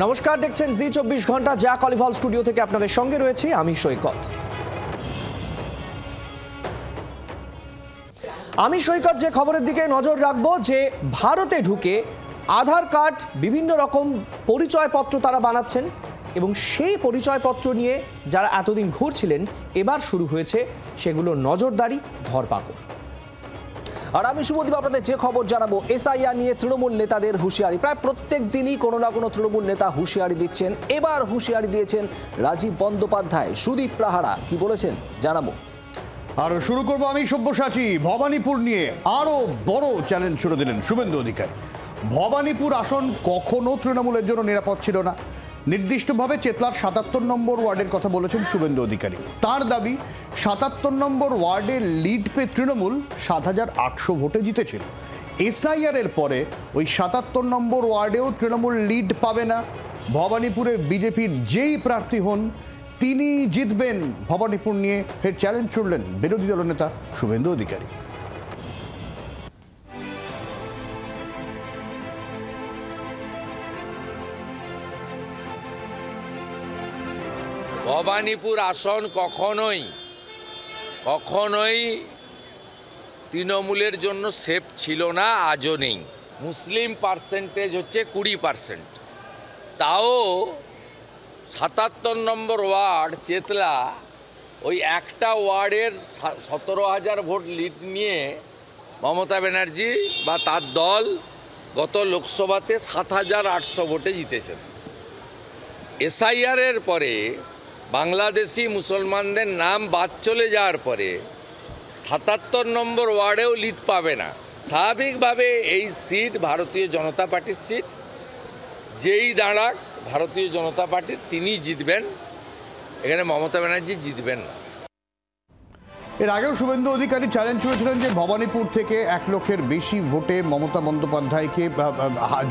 নমস্কার, দেখছেন জি 24 ঘন্টা। যা কলিফল স্টুডিও থেকে আপনাদের সঙ্গে রয়েছি আমি সৈকত। যে খবরের দিকে নজর রাখবো, যে ভারতে ঢুকে আধার কার্ড, বিভিন্ন রকম পরিচয়পত্র তারা বানাচ্ছেন এবং সেই পরিচয়পত্র নিয়ে যারা এতদিন ঘুরছিলেন, এবার শুরু হয়েছে সেগুলো নজরদারি, ধরপাকড়। আর আমি শুভদীপ আপনাদের যে খবর জানাবো, এসআইআর নিয়ে তৃণমূল নেতাদের হুঁশিয়ারি। প্রায় প্রত্যেক দিনই কোনো না কোনো তৃণমূল নেতা হুঁশিয়ারি দিচ্ছেন। এবার হুঁশিয়ারি দিয়েছেন রাজীব বন্দ্যোপাধ্যায়। সুদীপ রাহারা কি বলেছেন জানাবো। আর শুরু করবো আমি সব্যসাচী। ভবানীপুর নিয়ে আরো বড় চ্যালেঞ্জ ছুড়ে দিলেন শুভেন্দু অধিকারী। ভবানীপুর আসন কখনো তৃণমূলের জন্য নিরাপদ ছিল না। নির্দিষ্টভাবে চেতলার ৭৭ নম্বর ওয়ার্ডের কথা বলেছেন শুভেন্দু অধিকারী। তার দাবি, ৭৭ নম্বর ওয়ার্ডে লিড পেয়ে তৃণমূল ৭,৮০০ ভোটে জিতেছিল। এসআইআর এর পরে ওই ৭৭ নম্বর ওয়ার্ডেও তৃণমূল লিড পাবে না। ভবানীপুরে বিজেপির যেই প্রার্থী হন তিনি জিতবেন। ভবানীপুর নিয়ে ফের চ্যালেঞ্জ ছুড়লেন বিরোধী দলনেতা শুভেন্দু অধিকারী। ভবানীপুর আসন কখনোই তৃণমূলের জন্য সেফ ছিল না, আজও নেই। মুসলিম পার্সেন্টেজ হচ্ছে 20%। তাও ৭৭ নম্বর ওয়ার্ড চেতলা, ওই একটা ওয়ার্ডের ১৭,০০০ ভোট লিড নিয়ে মমতা ব্যানার্জি বা তার দল গত লোকসভাতে ৭,৮০০ ভোটে জিতেছেন। এসআইআরের পরে বাংলাদেশি মুসলমানদের নাম বাদ চলে যাওয়ার পরে ৭৭ নম্বর ওয়ার্ডেও লিড পাবে না। স্বাভাবিকভাবে এই সিট ভারতীয় জনতা পার্টির সিট। যেই দাঁড়াক ভারতীয় জনতা পার্টির, তিনি জিতবেন। এখানে মমতা ব্যানার্জি জিতবেন না। এর আগেও শুভেন্দু অধিকারী চ্যালেঞ্জ ছুড়েছিলেন যে ভবানীপুর থেকে ১ লক্ষের বেশি ভোটে মমতা বন্দ্যোপাধ্যায়কে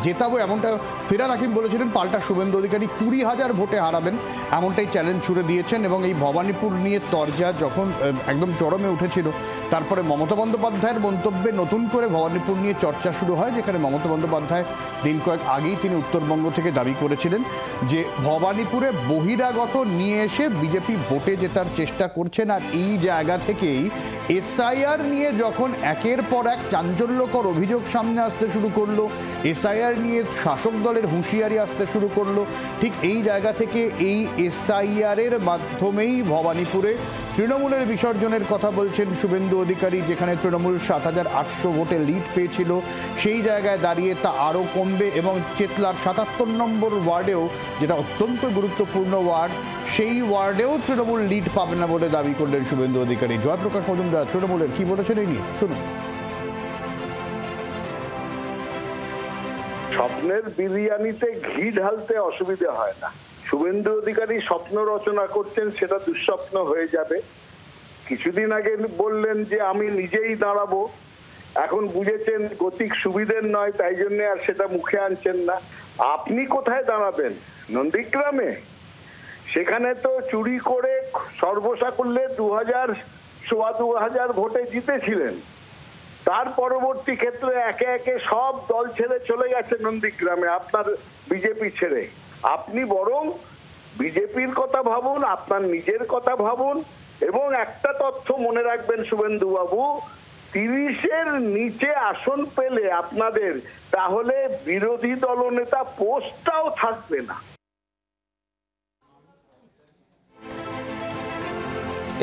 জেতাবো, এমনটা ফিরহাদ হাকিম বলেছিলেন। পাল্টা শুভেন্দু অধিকারী ২০,০০০ ভোটে হারাবেন, এমনটাই চ্যালেঞ্জ ছুড়ে দিয়েছেন। এবং এই ভবানীপুর নিয়ে তরজা যখন একদম চরমে উঠেছিল, তারপরে মমতা বন্দ্যোপাধ্যায়ের মন্তব্যে নতুন করে ভবানীপুর নিয়ে চর্চা শুরু হয়, যেখানে মমতা বন্দ্যোপাধ্যায় দিন কয়েক আগেই তিনি উত্তরবঙ্গ থেকে দাবি করেছিলেন যে ভবানীপুরে বহিরাগত নিয়ে এসে বিজেপি ভোটে জেতার চেষ্টা করছেন। আর এই জায়গা থেকে এসআইআর নিয়ে যখন একের পর এক চাঞ্চল্যকর অভিযোগ সামনে আসতে শুরু করলো, এসআইআর নিয়ে শাসক দলের হুঁশিয়ারি আসতে শুরু করলো, ঠিক এই জায়গা থেকে এই এসআইআর এর মাধ্যমেই ভবানীপুরে তৃণমূলের বিসর্জনের কথা বলছেন শুভেন্দু অধিকারী। যেখানে তৃণমূল ৭,৮০০ ভোটে লিড পেয়েছিল, সেই জায়গায় দাঁড়িয়ে তা আরও কমবে এবং চেতলার ৭৭ নম্বর ওয়ার্ডেও, যেটা অত্যন্ত গুরুত্বপূর্ণ ওয়ার্ড, সেই ওয়ার্ডেও তৃণমূল লিড পাবে না বলে দাবি করলেন শুভেন্দু অধিকারী। জয়প্রকাশ মজুমদার তৃণমূলের কি বলেছেন এই নিয়ে শুনুন। স্বপ্নের বিরিয়ানিতে ঘি ঢালতে অসুবিধা হয় না। শুভেন্দু অধিকারী স্বপ্ন রচনা করছেন, সেটা দুঃস্বপ্ন হয়ে যাবে। কিছুদিন আগে বললেন যে আমি নিজেই দাঁড়াবো, এখন বুঝেছেন গতিক সুবিধের নয়, তাই জন্য আর সেটা মুখে আনছেন না। আপনি কোথায় দাঁড়াবেন? নন্দীগ্রামে? সেখানে তো চুরি করে সর্বসাকুল্যে ২,০০০ ভোটে জিতেছিলেন। তার পরবর্তী ক্ষেত্রে একে একে সব দল ছেড়ে চলে গেছে নন্দীগ্রামে, আপনার বিজেপি ছেড়ে। আপনি বরং বিজেপির কথা ভাবুন, আপনার নিজের কথা ভাবুন। এবং একটা তথ্য মনে রাখবেন শুভেন্দু বাবু, ৩০-এর নিচে আসন পেলে আপনাদের, তাহলে বিরোধী দলনেতা পোস্টটাও থাকবে না।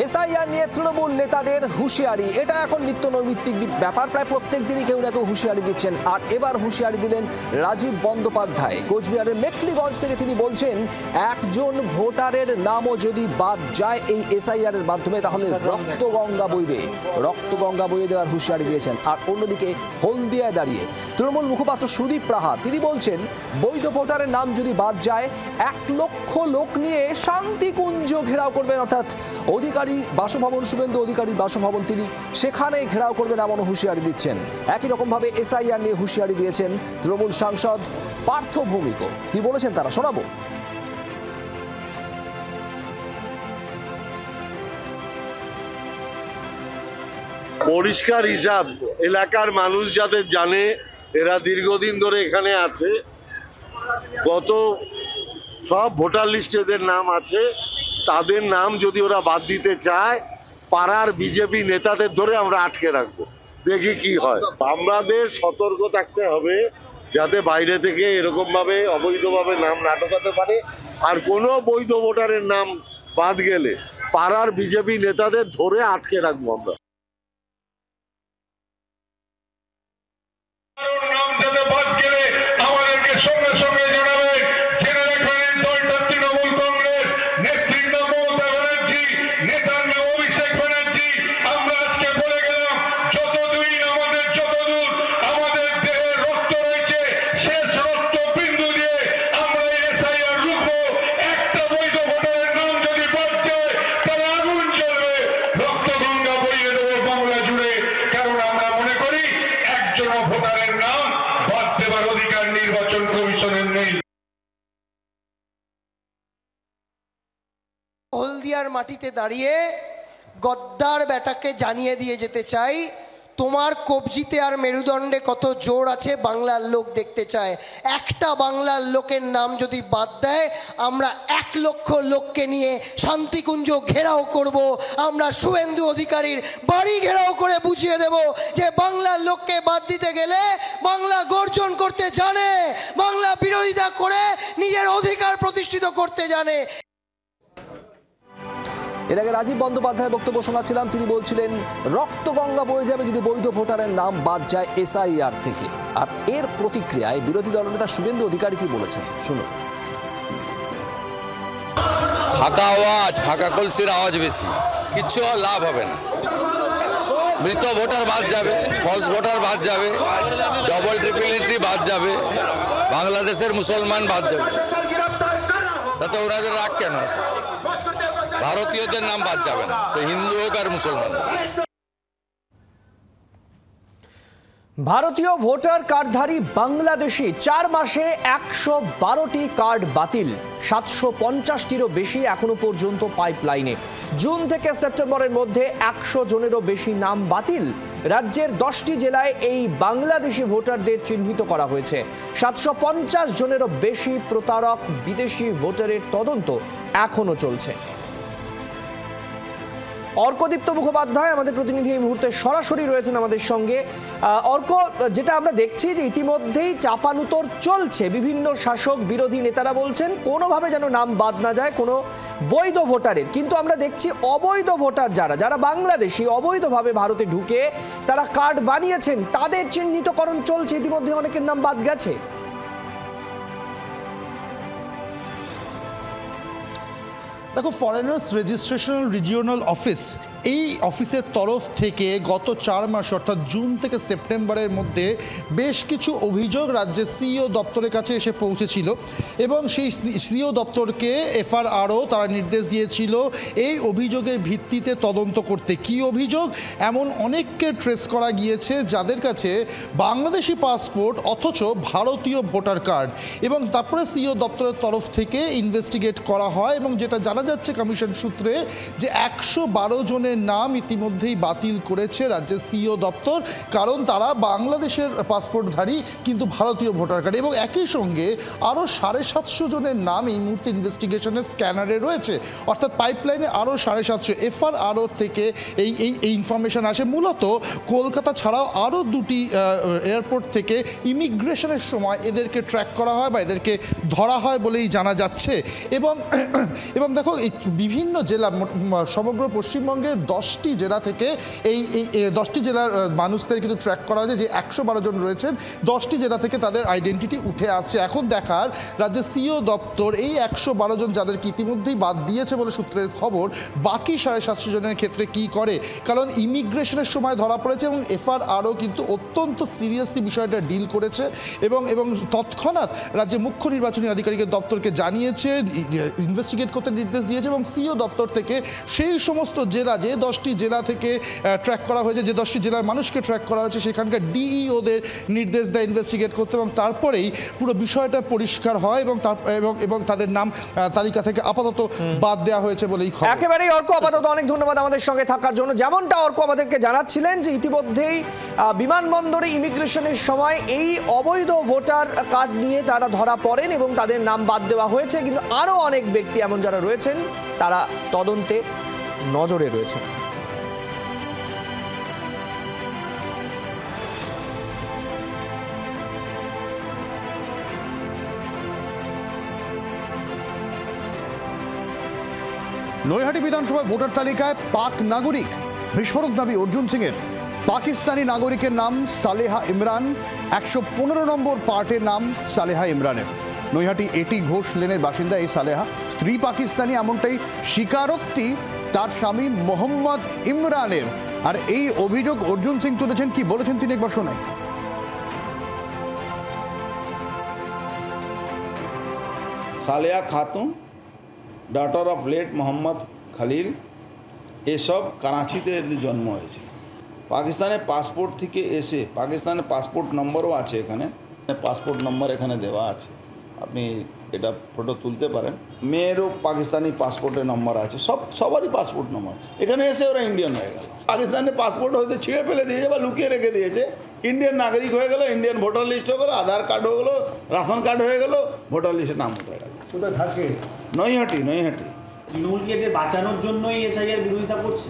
এসআইআর নিয়ে তৃণমূল নেতাদের হুঁশিয়ারি, এটা এখন নিত্য নৈমিত্তিক ব্যাপার। প্রায় প্রত্যেক দিনই কেউ না কেউ হুঁশিয়ারি দিচ্ছেন। আর এবার হুঁশিয়ারি দিলেন রাজীব বন্দ্যোপাধ্যায়। কোচবিহারের মেটলিগঞ্জ থেকে তিনি বলছেন, একজন ভোটারের নামও যদি বাদ যায় এই এসআইআর এর মাধ্যমে, তাহলে রক্তগঙ্গা বইবে। রক্তগঙ্গা বইয়ে দেওয়ার হুঁশিয়ারি দিয়েছেন। আর অন্যদিকে হলদিয়ায় দাঁড়িয়ে তৃণমূল মুখপাত্র সুদীপ রাহা তিনি বলছেন, বৈধ ভোটারের নাম যদি বাদ যায় ১ লক্ষ লোক নিয়ে শান্তিকুঞ্জ ঘেরাও করবেন। অর্থাৎ অধিকারী বাসভবন, শুভেন্দু অধিকারী বাসভবন, তিনি সেখানে ঘেরাও করবেন এমন হুঁশিয়ারি দিচ্ছেন। একই রকম ভাবে এসআইআর নিয়ে হুঁশিয়ারি দিয়েছেন তৃণমূল সাংসদ পার্থ ভৌমিক। কি বলেছেন তারা শোনাবো। পরিষ্কার হিসাব এলাকার মানুষ যাদের জানে, এরা দীর্ঘদিন ধরে এখানে আছে। গত সব ভোটার লিস্টে এদের নাম আছে, তাদের নাম যদি ওরা বাদ দিতে চায় পাড়ার বিজেপি নেতাদের ধরে আমরা আটকে রাখবো, দেখি কি হয়। আমাদের সতর্ক থাকতে হবে যাতে বাইরে থেকে এরকম ভাবে অবৈধভাবে নাম না ঢোকাতে পারে। আর কোনো বৈধ ভোটারের নাম বাদ গেলে পাড়ার বিজেপি নেতাদের ধরে আটকে রাখবো আমরা। আমাদেরকে সঙ্গে সঙ্গে জানাবেন। জেনে রাখবেন এই দলটা তৃণমূল কংগ্রেস, নেত্রীর নাম মমতা ব্যানার্জি, নেতার নাম অভিষেক ব্যানার্জি। আমরা আজকে বলে গেলাম যতদূর আমাদের দেহে রক্ত রয়েছে, শেষ রক্ত বিন্দু দিয়ে আমরা এসআইআর রুখবো। একটা বৈধ ভোটারের নাম যদি বাদ যায় তাহলে আগুন জ্বলবে, রক্ত গঙ্গা বইয়ে দেবো বাংলা জুড়ে। কারণ আমরা মনে করি একজন ভোটারের নাম বাদ দেবার অধিকার নির্বাচন কমিশনের নেই। হলদিয়ার মাটিতে দাঁড়িয়ে গদ্দার বেটাকে জানিয়ে দিয়ে যেতে চাই, তোমার কবজিতে আর মেরুদণ্ডে কত জোর আছে বাংলার লোক দেখতে চায়। একটা বাংলার লোকের নাম যদি বাদ দেয়, আমরা 1 লক্ষ লোককে নিয়ে শান্তিকুঞ্জ ঘেরাও করব। আমরা শুভেন্দু অধিকারীর বাড়ি ঘেরাও করে বুঝিয়ে দেব যে বাংলার লোককে বাদ দিতে গেলে বাংলা গর্জন করতে জানে, বাংলা বিরোধিতা করে নিজের অধিকার প্রতিষ্ঠিত করতে জানে। এর আগে রাজীব বন্দ্যোপাধ্যায়ের বক্তব্য শোনাচ্ছিলাম। তিনি বলছিলেন রক্তগঙ্গা বয়ে যাবে যদি বৈধ ভোটারের নাম বাদ যায় এসআইআর থেকে। আর এর প্রতিক্রিয়ায় বিরোধী দলনেতা শুভেন্দু অধিকারী কি বলেছেন শুনুন। ফাঁকা আওয়াজ, ফাঁকা কলসির আওয়াজ বেশি, কিচ্ছু লাভ হবে না। মৃত ভোটার বাদ যাবে, ফলস ভোটার বাদ যাবে, ডবল ট্রিপল এন্ট্রি বাদ যাবে, বাংলাদেশের মুসলমান বাদ যাবে। তাতে ওনাদের রাগ কেন? ভারতীয়দের নাম বাদ যাবে না, সে হিন্দু হোক আর মুসলমান। ভারতীয় ভোটার কার্ডধারী বাংলাদেশি 4 মাসে 112টি কার্ড বাতিল, 750টিরও বেশি এখনো পর্যন্ত পাইপলাইনে। জুন থেকে সেপ্টেম্বরের মধ্যে 100 জনেরও বেশি নাম বাতিল। রাজ্যের 10টি জেলায় এই বাংলাদেশি ভোটারদের চিহ্নিত করা হয়েছে। 750 জনেরও বেশি প্রতারক বিদেশি ভোটারের তদন্ত এখনো চলছে। অর্কদীপ্ত মুখোপাধ্যায় আমাদের প্রতিনিধি এই মুহূর্তে সরাসরি রয়েছেন আমাদের সঙ্গে। অর্ক, যেটা আমরা দেখছি যে ইতিমধ্যেই চাপানুতর চলছে, বিভিন্ন শাসক বিরোধী নেতারা বলছেন কোনোভাবে যেন নাম বাদ না যায় কোনো বৈধ ভোটারের। কিন্তু আমরা দেখছি অবৈধ ভোটার যারা বাংলাদেশি অবৈধভাবে ভারতে ঢুকে তারা কার্ড বানিয়েছেন, তাদের চিহ্নিতকরণ চলছে। ইতিমধ্যে অনেকের নাম বাদ গেছে। দেখো, ফরেনার্স রেজিস্ট্রেশন রিজিওনাল অফিস, এই অফিসের তরফ থেকে গত 4 মাস অর্থাৎ জুন থেকে সেপ্টেম্বরের মধ্যে বেশ কিছু অভিযোগ রাজ্যের সিইও দপ্তরের কাছে এসে পৌঁছেছিল এবং সেই সিইও দপ্তরকে এফআরআরও তারা নির্দেশ দিয়েছিল এই অভিযোগের ভিত্তিতে তদন্ত করতে। কি অভিযোগ? এমন অনেককে ট্রেস করা গিয়েছে যাদের কাছে বাংলাদেশি পাসপোর্ট অথচ ভারতীয় ভোটার কার্ড, এবং তারপরে সিইও দপ্তরের তরফ থেকে ইনভেস্টিগেট করা হয় এবং যেটা জানা যাচ্ছে কমিশন সূত্রে যে 112 জনের নাম ইতিমধ্যেই বাতিল করেছে রাজ্যের সিইও দপ্তর, কারণ তারা বাংলাদেশের পাসপোর্টধারী কিন্তু ভারতীয় ভোটার কার্ড। এবং একই সঙ্গে আরও 750 জনের নাম এই মুহূর্তে ইনভেস্টিগেশনের স্ক্যানারে রয়েছে, অর্থাৎ পাইপলাইনে আরও 750। এফআরআরও থেকে এই ইনফরমেশন আসে। মূলত কলকাতা ছাড়াও আরও 2টি এয়ারপোর্ট থেকে ইমিগ্রেশনের সময় এদেরকে ট্র্যাক করা হয় বা এদেরকে ধরা হয় বলেই জানা যাচ্ছে। এবং দেখো, বিভিন্ন জেলা, সমগ্র পশ্চিমবঙ্গের 10টি জেলা থেকে এই 10টি জেলার মানুষদের কিন্তু ট্র্যাক করা হয়েছে। যে 112 জন রয়েছেন 10টি জেলা থেকে তাদের আইডেন্টিটি উঠে আসছে। এখন দেখার রাজ্যের সিইও দপ্তর এই 112 জন যাদেরকে ইতিমধ্যেই বাদ দিয়েছে বলে সূত্রের খবর, বাকি 750 জনের ক্ষেত্রে কি করে, কারণ ইমিগ্রেশনের সময় ধরা পড়েছে এবং এফআরআরও কিন্তু অত্যন্ত সিরিয়াসলি বিষয়টা ডিল করেছে এবং তৎক্ষণাৎ রাজ্যের মুখ্য নির্বাচনী আধিকারিকের দপ্তরকে জানিয়েছে, ইনভেস্টিগেট করতে নির্দেশ দিয়েছে এবং সিইও দপ্তর থেকে সেই সমস্ত জেলা যে 10টি জেলা থেকে ট্র্যাক করা হয়েছে, যে 10টি জেলার মানুষকে ট্র্যাক করা হয়েছে, সেখানকার ডিইওদের নির্দেশ দেয় ইনভেস্টিগেট করতে, এবং তারপরেই পুরো বিষয়টা পরিষ্কার হয় এবং তাদের নাম তালিকা থেকে আপাতত বাদ দেওয়া হয়েছে বলেই খবর। একেবারেই অর্ক, আপাতত অনেক ধন্যবাদ আমাদের সঙ্গে থাকার জন্য। যেমনটা অর্ক আমাদেরকে জানাচ্ছিলেন যে ইতিমধ্যেই বিমানবন্দরে ইমিগ্রেশনের সময় এই অবৈধ ভোটার কার্ড নিয়ে তারা ধরা পড়েন এবং তাদের নাম বাদ দেওয়া হয়েছে, কিন্তু আরও অনেক ব্যক্তি এমন যারা রয়েছেন তারা তদন্তে নজরে রয়েছে। নৈহাটি বিধানসভায় ভোটার তালিকায় পাক নাগরিক, বিস্ফোরক দাবি অর্জুন সিংয়ের। পাকিস্তানি নাগরিকের নাম সালেহা ইমরান, 115 নম্বর পার্টের নাম সালেহা ইমরানের। নৈহাটি এটি ঘোষ লেনের বাসিন্দা এই সালেহা, স্ত্রী পাকিস্তানি এমনটাই স্বীকারোক্তি তার স্বামী মোহাম্মদ ইমরানের। আর এই অভিযোগ অর্জুন সিং তুলেছেন, কি বলেছেন তিনি একবার শোনাই। Saleha Khatun, daughter of late Mohammad Khalil, এসব করাচিতে এর জন্ম হয়েছে। পাকিস্তানের পাসপোর্ট থেকে এসে, পাকিস্তানের পাসপোর্ট নম্বরও আছে এখানে, পাসপোর্ট নম্বর এখানে দেওয়া আছে, আপনি এটা ফটো তুলতে পারেন। মেয়েরও পাকিস্তানি পাসপোর্টের নম্বর আছে, সবারই পাসপোর্ট নম্বর। এখানে এসে ওরা ইন্ডিয়ান হয়ে গেল। পাকিস্তানের পাসপোর্ট হয়তো ছিঁড়ে ফেলে দিয়েছে বা লুকিয়ে রেখে দিয়েছে, ইন্ডিয়ান নাগরিক হয়ে গেল, ইন্ডিয়ান ভোটার লিস্ট হয়ে গেলো, আধার কার্ড হয়ে গেলো, রেশন কার্ড হয়ে গেলো, ভোটার লিস্টের নাম উঠে গেল। কোথায় থাকে? নৈহাটি। তৃণমূলকে এদের বাঁচানোর জন্যই এসআইআর বিরোধিতা করছে।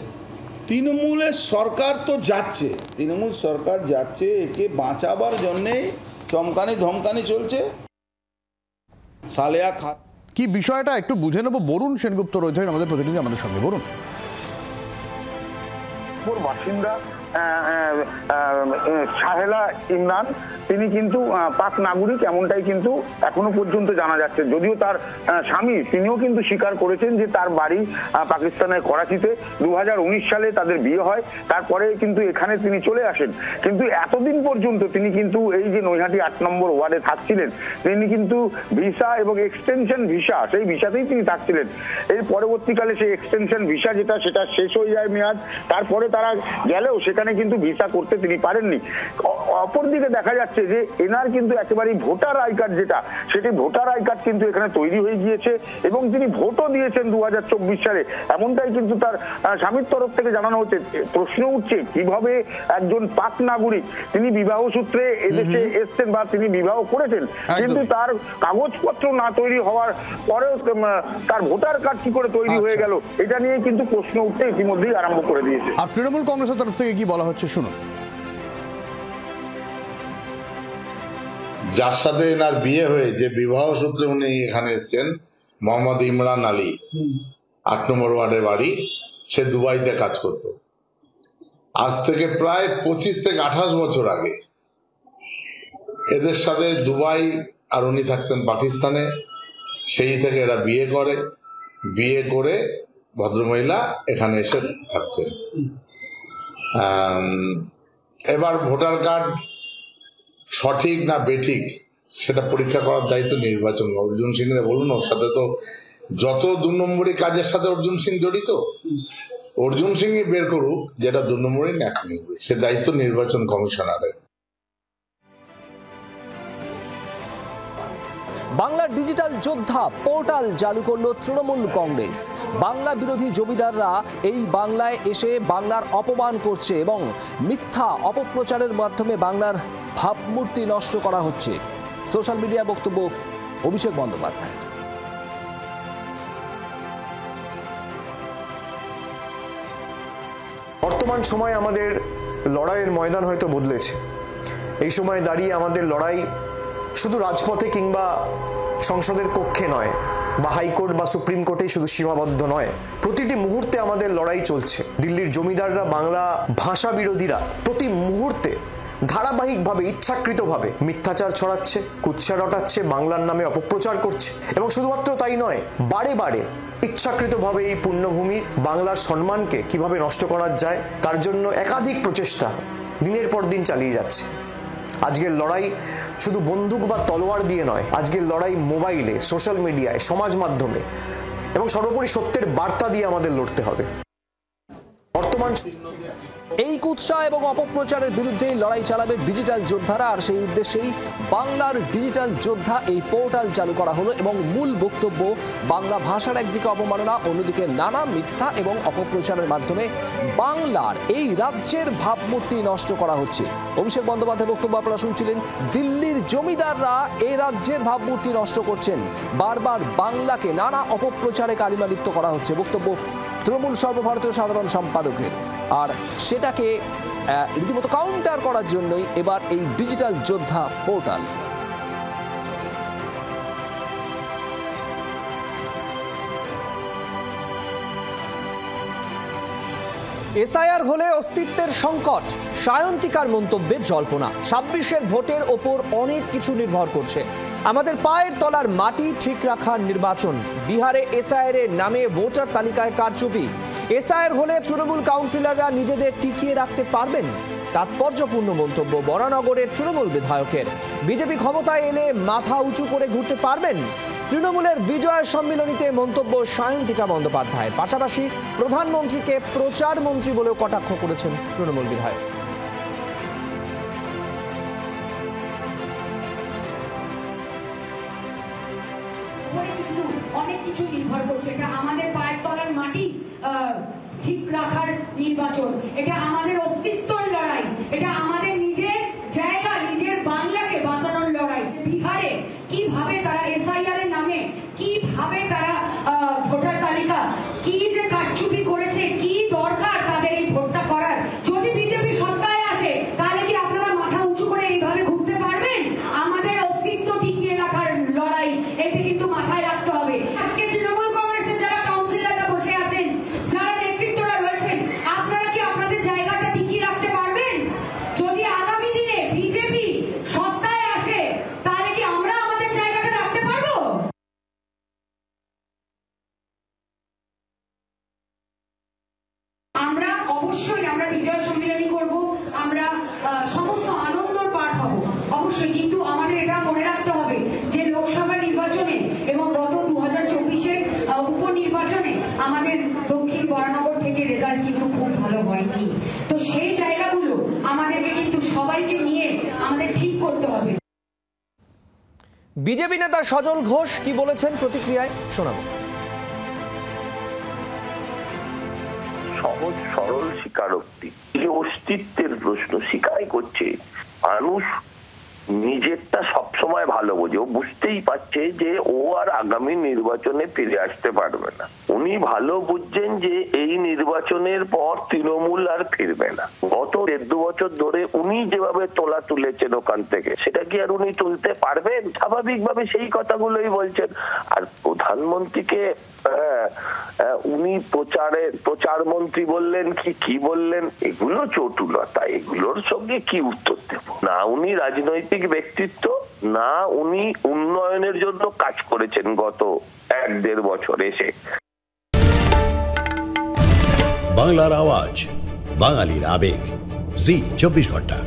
তৃণমূলের সরকার তো যাচ্ছে, তৃণমূল সরকার যাচ্ছে, একে বাঁচাবার জন্যেই চমকানি ধমকানি চলছে। সালেহা খাতুন কি বিষয়টা একটু বুঝে নেব। বরুণ সেনগুপ্ত রয়েছেন আমাদের প্রতিনিধি আমাদের সঙ্গে। বরুণ, বাসিন্দা সাহেলা ইমরান, তিনি কিন্তু পাক নাগরিক এমনটাই কিন্তু এখনো পর্যন্ত জানা যাচ্ছে। যদিও তার স্বামী, তিনিও কিন্তু স্বীকার করেছেন যে তার বাড়ি পাকিস্তানের করাচিতে। 2019 সালে তাদের বিয়ে হয়, তারপরে কিন্তু এখানে তিনি চলে আসেন। কিন্তু এতদিন পর্যন্ত তিনি কিন্তু এই যে নৈহাটি 8 নম্বর ওয়ার্ডে থাকছিলেন, তিনি কিন্তু ভিসা এবং এক্সটেনশন ভিসা, সেই ভিসাতেই তিনি থাকছিলেন। এর পরবর্তীকালে সেই এক্সটেনশন ভিসা সেটা শেষ হয়ে যায় মেয়াদ, তারপরে তারা গেলেও সেখানে কিন্তু ভিসা করতে তিনি পারেননি। অপরদিকে দেখা যাচ্ছে যে এনার কিন্তু একেবারে ভোটার আই কার্ড যেটা, সেটি ভোটার আই কার্ড কিন্তু এখানে তৈরি হয়ে গিয়েছে এবং তিনি ভোটও দিয়েছেন 2024 সালে, এমনটাই কিন্তু তার স্বামীর তরফ থেকে জানানো হচ্ছে। প্রশ্ন উঠছে কিভাবে একজন পাক নাগরিক, তিনি বিবাহ সূত্রে এদেশে এসছেন বা তিনি বিবাহ করেছেন, কিন্তু তার কাগজপত্র না তৈরি হওয়ার পরেও তার ভোটার কার্ড কি করে তৈরি হয়ে গেল, এটা নিয়ে কিন্তু প্রশ্ন উঠতে ইতিমধ্যেই আরম্ভ করে দিয়েছে। আর তৃণমূল কংগ্রেসের তরফ থেকে কি বলা হচ্ছে শুনুন। যার সাথে এনার বিয়ে হয়ে যে বিবাহ সূত্রে উনি এখানে এসেছেন, মোহাম্মদ ইমরান আলী, 8 নম্বর ওয়ার্ডের বাড়ি, সে দুবাইতে কাজ করত। আজ থেকে প্রায় 25 থেকে 28 বছর আগে এদের সাথে দুবাই, আর উনি থাকতেন পাকিস্তানে, সেই থেকে এরা বিয়ে করে ভদ্রমহিলা এখানে এসে থাকছেন। এবার ভোটার কার্ড সঠিক না বেঠিক সেটা পরীক্ষা করার দায়িত্ব নির্বাচন। অর্জুন সিং রে বলুন, ওর সাথে তো যত 2 নম্বরী কাজের সাথে অর্জুন সিং জড়িত, অর্জুন সিং বের করুক যেটা 2 নম্বরী না 1 নম্বরী, সে দায়িত্ব নির্বাচন কমিশনারের। বাংলার ডিজিটাল যোদ্ধা পোর্টাল চালু করলো তৃণমূল কংগ্রেস। বাংলা বিরোধী জমিদাররা এই বাংলায় এসে বাংলার অপমান করছে এবং মিথ্যা অপপ্রচারের মাধ্যমে বাংলার ভাবমূর্তি নষ্ট করা হচ্ছে। সোশ্যাল মিডিয়া বক্তব্য অভিষেক বন্দ্যোপাধ্যায়। বর্তমান সময় আমাদের লড়াইয়ের ময়দান হয়তো বদলেছে। এই সময় দাঁড়িয়ে আমাদের লড়াই শুধু রাজপথে কিংবা সংসদের কক্ষে নয়, বা হাইকোর্ট বা সুপ্রিম কোর্টেই শুধু সীমাবদ্ধ নয়, প্রতিটি মুহূর্তে আমাদের লড়াই চলছে। দিল্লির জমিদাররা, বাংলা ভাষা বিরোধীরা প্রতি মুহূর্তে ধারাবাহিকভাবে, ইচ্ছাকৃতভাবে মিথ্যাচার ছড়াচ্ছে, কুৎসা রটাচ্ছে, বাংলার নামে অপপ্রচার করছে। এবং শুধুমাত্র তাই নয়, বারে বারে ইচ্ছাকৃতভাবে এই পুণ্যভূমির বাংলার সম্মানকে কিভাবে নষ্ট করা যায় তার জন্য একাধিক প্রচেষ্টা দিনের পর দিন চালিয়ে যাচ্ছে। আজকের লড়াই শুধু বন্দুক বা তলোয়ার দিয়ে নয়, আজকের লড়াই মোবাইলে, সোশ্যাল মিডিয়ায়, সমাজ মাধ্যমে এবং সর্বোপরি সত্যের বার্তা দিয়ে আমাদের লড়তে হবে। আক্রমণ। এই কুৎসা এবং অপপ্রচারের বিরুদ্ধে লড়াই চালাবে ডিজিটাল যোদ্ধারা, আর সেই উদ্দেশ্যেই বাংলার ডিজিটাল যোদ্ধা এই পোর্টাল চালু করা হলো। এবং মূল বক্তব্য, বাংলা ভাষার একদিকে অবমাননা, অন্যদিকে নানা মিথ্যা এবং অপপ্রচারের মাধ্যমে বাংলার এই রাজ্যের ভাবমূর্তি নষ্ট করা হচ্ছে। অভিষেক বন্দ্যোপাধ্যায়ের বক্তব্য আপনারা শুনছিলেন। দিল্লির জমিদাররা এই রাজ্যের ভাবমূর্তি নষ্ট করছেন, বারবার বাংলাকে নানা অপপ্রচারে কালিমালিপ্ত করা হচ্ছে, বক্তব্য তৃণমূল সর্বভারতীয় সাধারণ সম্পাদকের। আর সেটাকে রীতিমতো কাউন্টার করার জন্যই এবার এই ডিজিটাল যোদ্ধা পোর্টাল। এসআইআর হলে অস্তিত্বের সংকট, সায়ন্তিকার মন্তব্যের জল্পনা। 26-এর ভোটের ওপর অনেক কিছু নির্ভর করছে। আমাদের পায়ের তলার মাটি ঠিক রাখার নির্বাচন। বিহারে এসআইআর এর নামে ভোটার তালিকায় কারচুপি। এসআইআর হলে তৃণমূল কাউন্সিলররা নিজেদের টিকিয়ে রাখতে পারবেন। তাৎপর্যপূর্ণ মন্তব্য বরানগরের তৃণমূল বিধায়কের। বিজেপি ক্ষমতায় এলে মাথা উঁচু করে ঘুরতে পারবেন। তৃণমূলের বিজয় সম্মিলনীতে মন্তব্য সায়ন্তিকা বন্দ্যোপাধ্যায়। পাশাপাশি প্রধানমন্ত্রীকে প্রচার মন্ত্রী বলেও কটাক্ষ করেছেন তৃণমূল বিধায়ক। অনেক কিছু নির্ভর করছে। এটা আমাদের পায়ের তলার মাটি ঠিক রাখার নির্বাচন, এটা আমাদের অস্তিত্বের লড়াই, এটা আমাদের নিজের জায়গা, নিজের বাংলাকে বাঁচানোর লড়াই। বিহারে কিভাবে তারা এসআইআর এর নামে কিভাবে তারা ভোটার তালিকা কি যে কারচুপি করেছে, কি দরকার তাদের এই ভোটটা করার। যদি বিজেপি সরকারে আসে তাহলে কি আপনারা মাথা উঁচু করে এইভাবে ঘুরতে পারবেন? আমাদের অস্তিত্ব টিকিয়ে রাখার লড়াই, এটা কিন্তু মাথায় রাখতে হবে। আজকে তৃণমূল কংগ্রেসের যারা কাউন্সিলররা বসে আছেন, যারা নেতৃত্বরা রয়েছেন, আপনারা কি আপনাদের জায়গাটা টিকিয়ে রাখতে পারবেন? যদি আগামী দিনে বিজেপি সত্তায় আসে তাহলে কি আমরা আমাদের জায়গাটা রাখতে পারবো? আমরা অবশ্যই আমরা বিজয় সম্মিলনী করব, আমরা সমস্ত আনন্দ পাঠ হব অবশ্যই, কিন্তু আমাদের এটা মনে রাখতে হবে যে লোকসভা নির্বাচনে এবং গত 2024-এর উপনির্বাচনে আমাদের দক্ষিণ বরানগর থেকে রেজাল্ট কিন্তু খুব ভালো হয়নি। তো সেই জায়গাগুলো আমাদেরকে কিন্তু সবাইকে নিয়ে আমাদের ঠিক করতে হবে। বিজেপি নেতা সজল ঘোষ কি বলেছেন প্রতিক্রিয়ায় শোনাবো। সহজ সরল স্বীকারোক্তি, যে অস্তিত্বের প্রশ্ন স্বীকারই করছে। মানুষ নিজেরটা সবসময় ভালো বোঝে, ও বুঝতেই পারছে যে ও আর আগামী নির্বাচনে ফিরে আসতে পারবে না। উনি ভালো বুঝছেন যে এই নির্বাচনের পর তৃণমূল আর ফিরবে না। গত 1.5 বছর ধরে উনি যেভাবে তোলা তুলেছেন ওখান থেকে, সেটা কি আর উনি তুলতে পারবেন? স্বাভাবিকভাবে সেই কথাগুলোই বলছেন। আর প্রধানমন্ত্রীকে উনি প্রচার মন্ত্রী বললেন কি বললেন, এগুলো চটুলতা, এগুলোর সঙ্গে কি উত্তর দেব? না উনি রাজনৈতিক ব্যক্তিত্ব, না উনি উন্নয়নের জন্য কাজ করেছেন গত 1-1.5 বছর এসে। বাংলার আওয়াজ, বাঙালির আবেগ, জি 24 ঘন্টা।